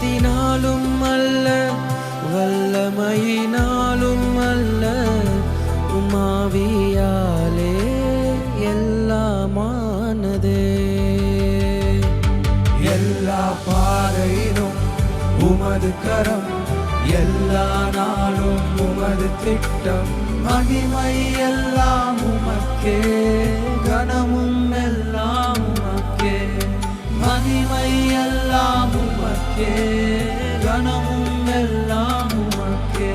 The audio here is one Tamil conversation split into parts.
பலத்தினாலும் அல்ல, வல்லமையினாலும் அல்ல, உமாவியாலே எல்லாமானதே. எல்லா பாதையிலும் உமது கரம், எல்லா நாளும் உமது திட்டம். மகிமை எல்லாம் உமக்கே, கனமும் எல்லாம் உமக்கே. மகிமை எல்லாம் உமக்கே, கனமும் எல்லாம் உமக்கே.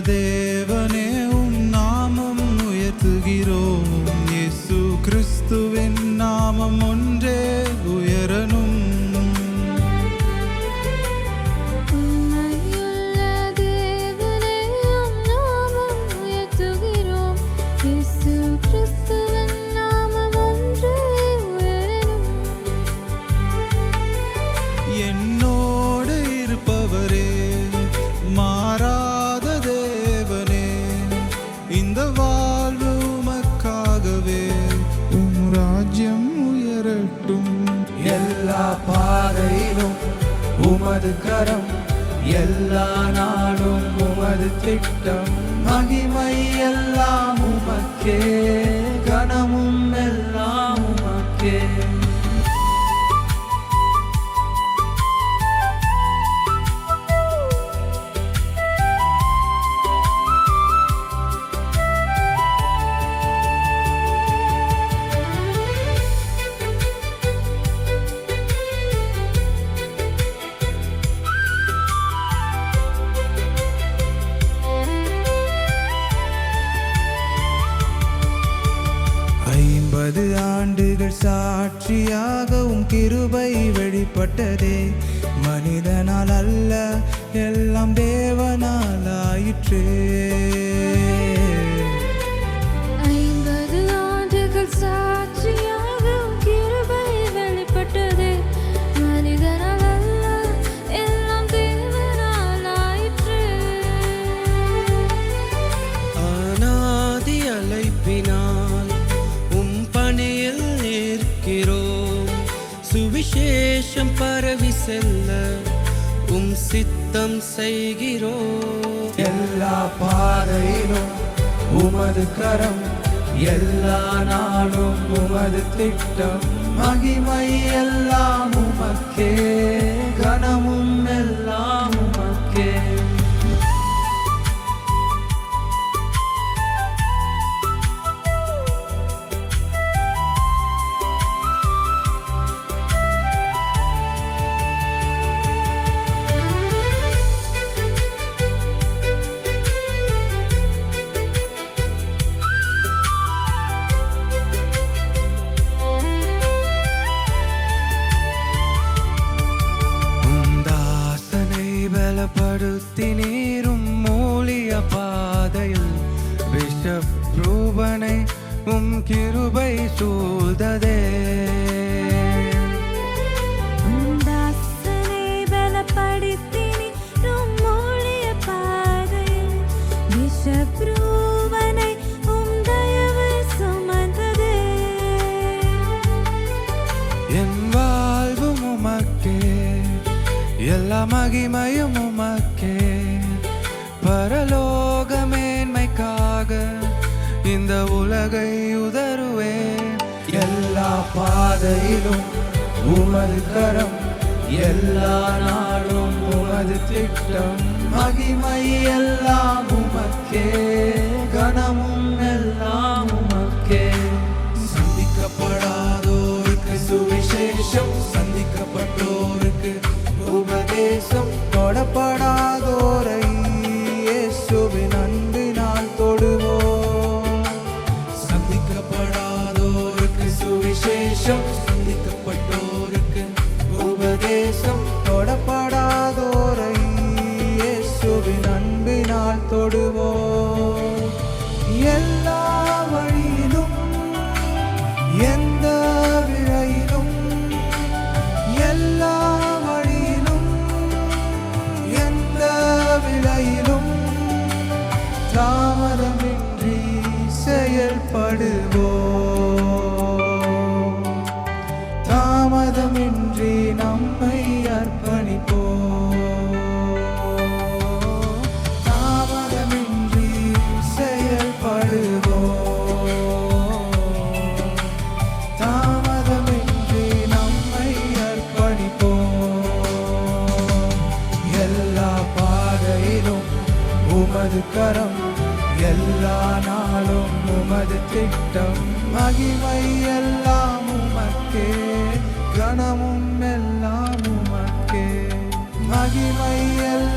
தேவனே உம் நாமம் உயர்த்துகிறோம். இயேசு கிறிஸ்துவின் நாமம் ஒன்றே உயரணும். என்னோடு இருப்பவரே, மாறாத தேவனே, இந்த வாழ்வு உமக்காகவே, உம் ராஜ்யம் உயரட்டும். எல்லா பாதையிலும் உமது கரம், எல்லா நாளும் உமது திட்டம். மகிமை எல்லாம் உமக்கே, கனமும் எல்லாம் உமக்கே. ஆண்டுகள் சாட்சியாகவும் கிருபை வெளிப்பட்டதே. மனிதனால் அல்ல, எல்லாம் தேவனால் ஆயிற்றே. 50 ஆண்டுகள் சாட்சியாகவும் கிருபை வெளிப்பட்டதே. மனிதனால் அல்ல, எல்லாம் தேவனால் ஆயிற்றே. அநாதி அழைப்பினால் பணியில் நிற்கிறோம். சுவிசேஷம் பரவி செல்ல உம் சித்தம் செய்கிறோம். எல்லா பாதையிலும் உமது கரம், எல்லா நாளும் உமது திட்டம். மகிமை எல்லாம் உமக்கே, கனமும் எல்லாம் உமக்கே. பலப்படுத்தினீரும் மூலிய பாதையில் விஷப்ரூபனை உம் கிருபை சூழ்ந்ததே. பலப்படுத்தினீரும் மூலிய பாதையில் விஷப்ரூபனை உம் தயவு சுமந்ததே. என் வாழ்வும் உமக்கே, எல்லா மகிமையும் உமக்கே. பரலோக மேன்மைக்காக இந்த உலகை உதறுவேன். எல்லா பாதையிலும் உமது கரம், எல்லா நாளும் உமது திட்டம். மகிமை எல்லாம் உமக்கே, கனமும் எல்லாம் உமக்கே. சந்திக்கப்படாதோருக்கு சுவிசேஷம், சந்திக்கப்பட்டோருக்கு உபதேசம். தொடப்படாதோரை இயேசுவின் அன்பினால் தொடுவோம். சந்திக்கப்படாதோருக்கு சுவிசேஷம், சந்திக்கப்பட்டோருக்கு உபதேசம். தொடப்படாதோரை வேளையிலும் தாமதமின்றி செயல்படுவோம், தாமதமின்றி நம்மை அர்ப்பணிப்போம், தாமதமின்றி செயல்படுவோம், தாமதமின்றி நம்மை அர்ப்பணிப்போம். எல்லா பாதையிலும் உமது கரம், எல்லா நாளும் உமது திட்டம், மகிமை எல்லாம் உமக்கே, கனமும் எல்லாம் உமக்கே, மகிமை எல்லாம்